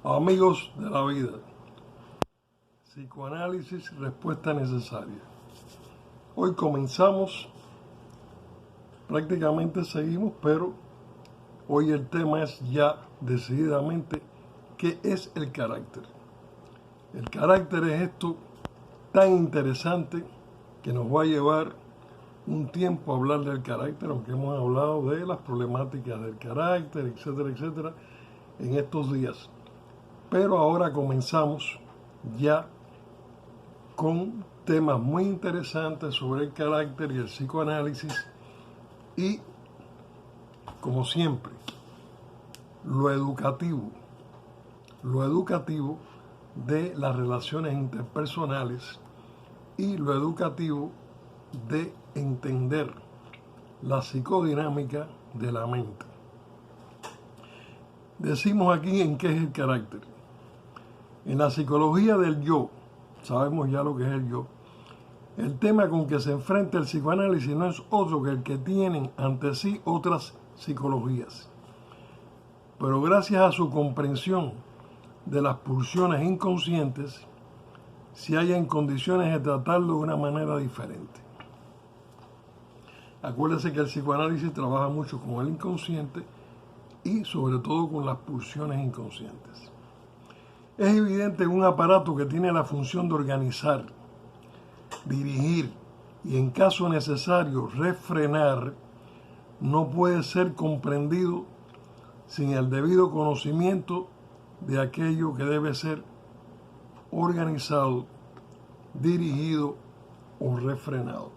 Amigos de la vida, psicoanálisis, respuesta necesaria. Hoy comenzamos, prácticamente seguimos, pero hoy el tema es ya decididamente ¿qué es el carácter? El carácter es esto tan interesante que nos va a llevar un tiempo a hablar del carácter, aunque hemos hablado de las problemáticas del carácter, etcétera, etcétera, en estos días. Pero ahora comenzamos ya con temas muy interesantes sobre el carácter y el psicoanálisis y, como siempre, lo educativo de las relaciones interpersonales y lo educativo de entender la psicodinámica de la mente. Decimos aquí en qué es el carácter. En la psicología del yo, sabemos ya lo que es el yo, el tema con que se enfrenta el psicoanálisis no es otro que el que tienen ante sí otras psicologías. Pero gracias a su comprensión de las pulsiones inconscientes, se halla en condiciones de tratarlo de una manera diferente. Acuérdense que el psicoanálisis trabaja mucho con el inconsciente y sobre todo con las pulsiones inconscientes. Es evidente que un aparato que tiene la función de organizar, dirigir y en caso necesario refrenar, no puede ser comprendido sin el debido conocimiento de aquello que debe ser organizado, dirigido o refrenado.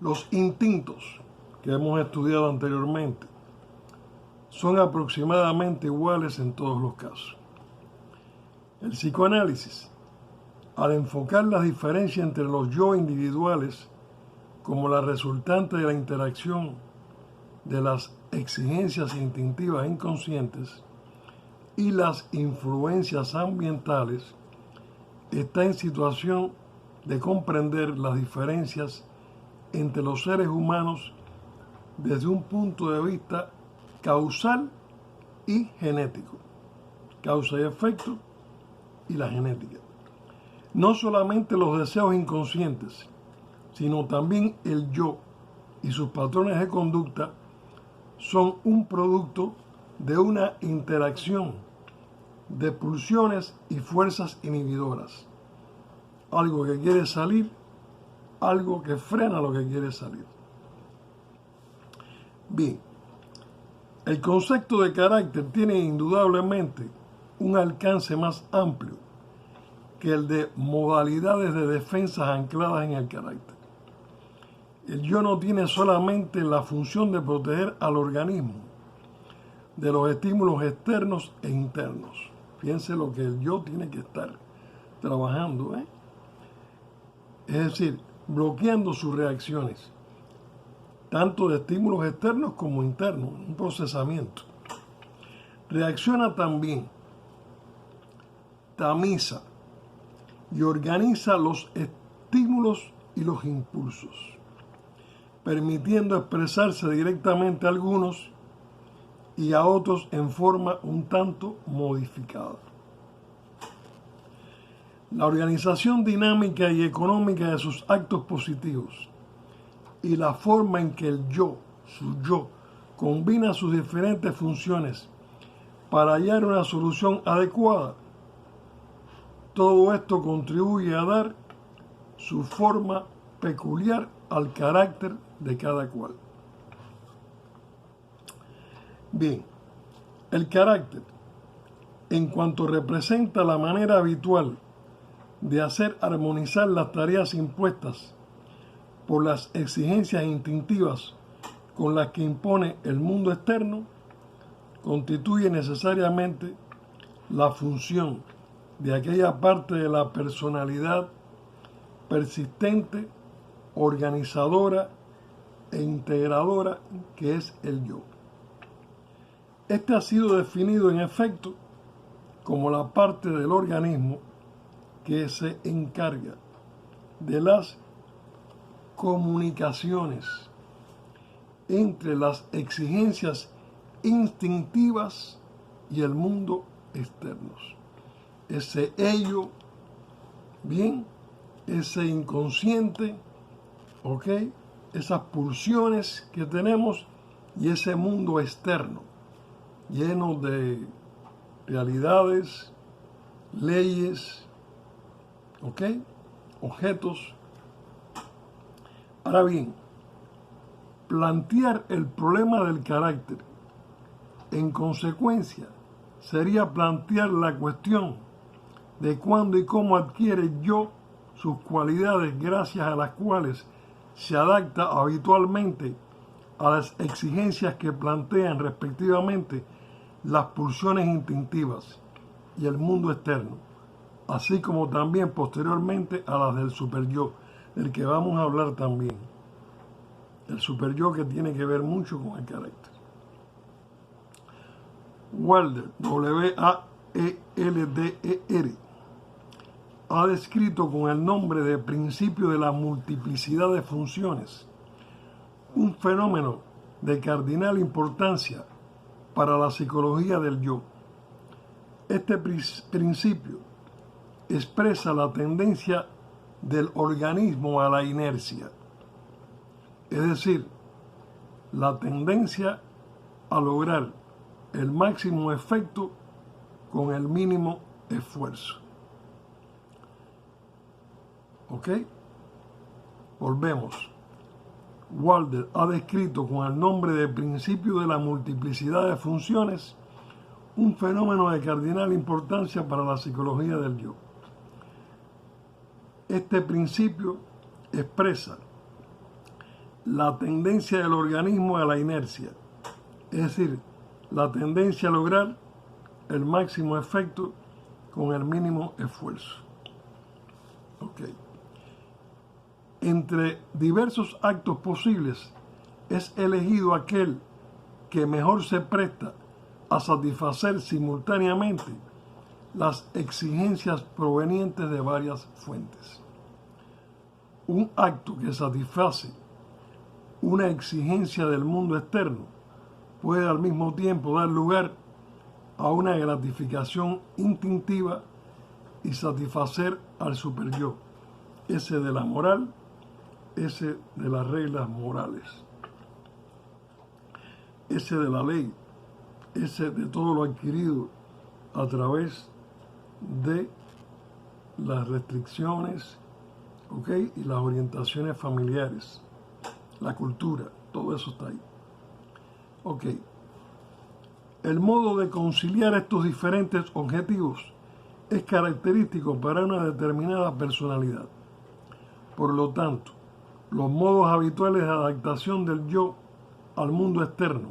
Los instintos que hemos estudiado anteriormente son aproximadamente iguales en todos los casos. El psicoanálisis, al enfocar las diferencias entre los yo individuales como la resultante de la interacción de las exigencias instintivas inconscientes y las influencias ambientales, está en situación de comprender las diferencias entre los seres humanos desde un punto de vista causal y genético, causa y efecto y la genética. No solamente los deseos inconscientes, sino también el yo y sus patrones de conducta son un producto de una interacción de pulsiones y fuerzas inhibidoras. Algo que quiere salir, algo que frena lo que quiere salir. Bien. El concepto de carácter tiene indudablemente un alcance más amplio que el de modalidades de defensas ancladas en el carácter. El yo no tiene solamente la función de proteger al organismo de los estímulos externos e internos. Fíjense lo que el yo tiene que estar trabajando, Es decir, bloqueando sus reacciones, tanto de estímulos externos como internos, un procesamiento. Reacciona también, tamiza y organiza los estímulos y los impulsos, permitiendo expresarse directamente a algunos y a otros en forma un tanto modificada. La organización dinámica y económica de sus actos positivos y la forma en que el yo, su yo, combina sus diferentes funciones para hallar una solución adecuada, todo esto contribuye a dar su forma peculiar al carácter de cada cual. Bien, el carácter, en cuanto representa la manera habitual de hacer armonizar las tareas impuestas por las exigencias instintivas con las que impone el mundo externo, constituye necesariamente la función de aquella parte de la personalidad persistente, organizadora e integradora que es el yo. Este ha sido definido en efecto como la parte del organismo que se encarga de las comunicaciones entre las exigencias instintivas y el mundo externos. Ese ello, bien, ese inconsciente, ¿ok? Esas pulsiones que tenemos y ese mundo externo, lleno de realidades, leyes, ¿ok? Objetos. Ahora bien, plantear el problema del carácter, en consecuencia, sería plantear la cuestión de cuándo y cómo adquiere el yo sus cualidades gracias a las cuales se adapta habitualmente a las exigencias que plantean respectivamente las pulsiones instintivas y el mundo externo, así como también posteriormente a las del superyo, del que vamos a hablar también. El superyo que tiene que ver mucho con el carácter. Wilder, W-A-E-L-D-E-R, ha descrito con el nombre de principio de la multiplicidad de funciones un fenómeno de cardinal importancia para la psicología del yo. Este principio expresa la tendencia del organismo a la inercia, es decir, la tendencia a lograr el máximo efecto con el mínimo esfuerzo. ¿Ok? Volvemos. Wilder ha descrito con el nombre de principio de la multiplicidad de funciones un fenómeno de cardinal importancia para la psicología del yo. Este principio expresa la tendencia del organismo a la inercia, es decir, la tendencia a lograr el máximo efecto con el mínimo esfuerzo. Okay. Entre diversos actos posibles es elegido aquel que mejor se presta a satisfacer simultáneamente las exigencias provenientes de varias fuentes. Un acto que satisface una exigencia del mundo externo puede al mismo tiempo dar lugar a una gratificación instintiva y satisfacer al superyo, ese de la moral, ese de las reglas morales, ese de la ley, ese de todo lo adquirido a través de las restricciones, ¿ok? Y las orientaciones familiares, la cultura, todo eso está ahí. Ok. El modo de conciliar estos diferentes objetivos es característico para una determinada personalidad. Por lo tanto, los modos habituales de adaptación del yo al mundo externo,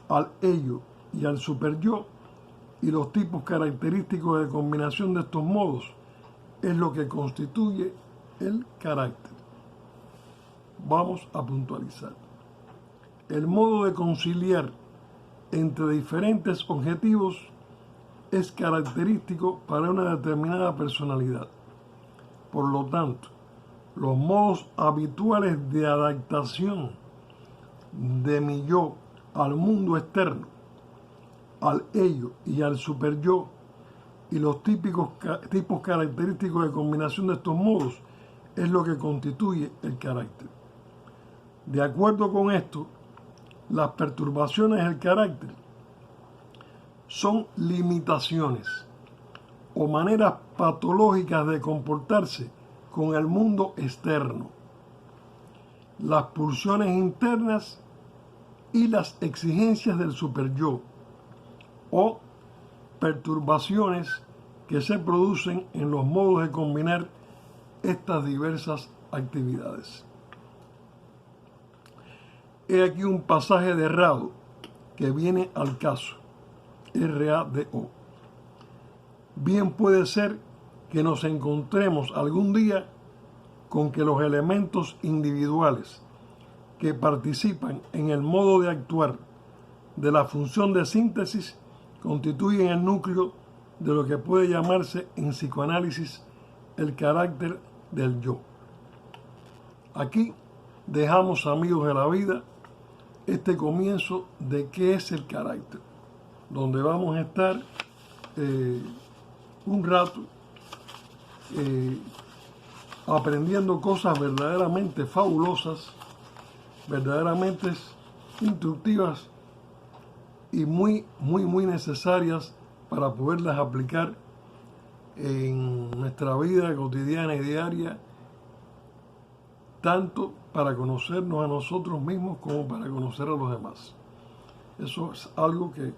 al ello y al superyo, y los tipos característicos de combinación de estos modos, es lo que constituye el carácter. Vamos a puntualizar. El modo de conciliar entre diferentes objetivos es característico para una determinada personalidad. Por lo tanto, los modos habituales de adaptación de mi yo al mundo externo, al ello y al superyo, y los tipos característicos de combinación de estos modos, es lo que constituye el carácter. De acuerdo con esto, las perturbaciones del carácter son limitaciones o maneras patológicas de comportarse con el mundo externo, las pulsiones internas y las exigencias del superyo, o perturbaciones que se producen en los modos de combinar estas diversas actividades. He aquí un pasaje de Rado que viene al caso. R-A-D-O. Bien puede ser que nos encontremos algún día con que los elementos individuales que participan en el modo de actuar de la función de síntesis constituyen el núcleo de lo que puede llamarse en psicoanálisis el carácter del yo. Aquí dejamos, amigos de la vida, este comienzo de qué es el carácter. donde vamos a estar un rato aprendiendo cosas verdaderamente fabulosas, verdaderamente instructivas y muy necesarias para poderlas aplicar en nuestra vida cotidiana y diaria, tanto para conocernos a nosotros mismos como para conocer a los demás. Eso es algo que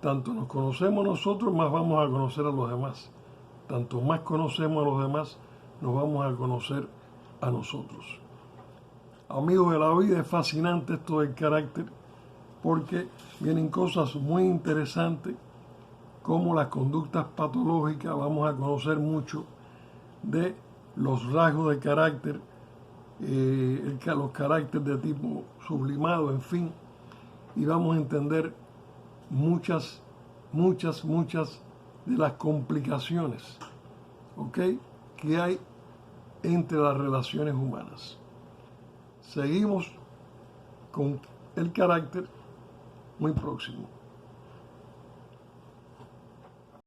tanto nos conocemos nosotros, más vamos a conocer a los demás. Tanto más conocemos a los demás, nos vamos a conocer a nosotros. Amigos de la vida, es fascinante esto del carácter, porque vienen cosas muy interesantes como las conductas patológicas. Vamos a conocer mucho de los rasgos de carácter, los caracteres de tipo sublimado, en fin, y vamos a entender muchas de las complicaciones, ¿ok?, que hay entre las relaciones humanas. Seguimos con el carácter muy próximo.